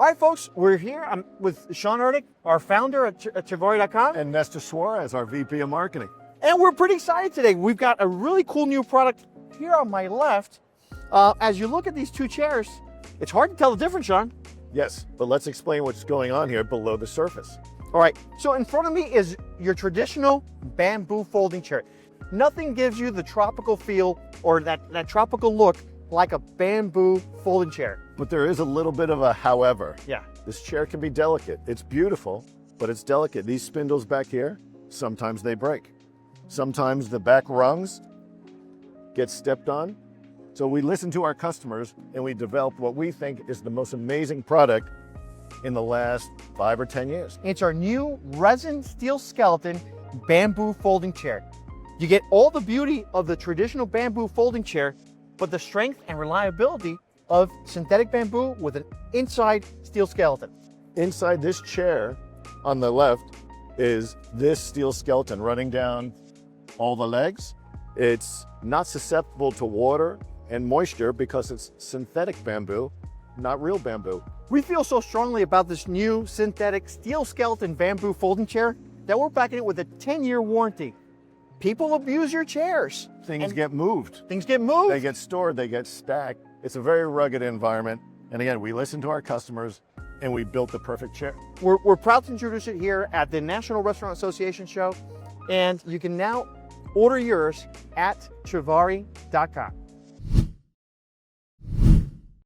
All right, folks, we're here. I'm with Shawn Erdek, our founder at Chivari.com. And Suarez, our VP of Marketing. And we're pretty excited today. We've got a really cool new product here on my left. As you look at these two chairs, it's hard to tell the difference, Shawn. Yes, but let's explain what's going on here below the surface. All right, so in front of me is your traditional bamboo folding chair. Nothing gives you the tropical feel or that tropical look like a bamboo folding chair. But there is a little bit of a however. Yeah. This chair can be delicate. It's beautiful, but it's delicate. These spindles back here, sometimes they break. Sometimes the back rungs get stepped on. So we listen to our customers and we develop what we think is the most amazing product in the last 5 or 10 years. It's our new resin steel skeleton bamboo folding chair. You get all the beauty of the traditional bamboo folding chair, but the strength and reliability of synthetic bamboo with an inside steel skeleton. Inside this chair on the left is this steel skeleton running down all the legs. It's not susceptible to water and moisture because it's synthetic bamboo, not real bamboo. We feel so strongly about this new synthetic steel skeleton bamboo folding chair that we're backing it with a 10-year warranty. People abuse your chairs. Things get moved. Things get moved. They get stored, they get stacked. It's a very rugged environment. And again, we listen to our customers and we built the perfect chair. We're proud to introduce it here at the National Restaurant Association show. And you can now order yours at Chivari.com.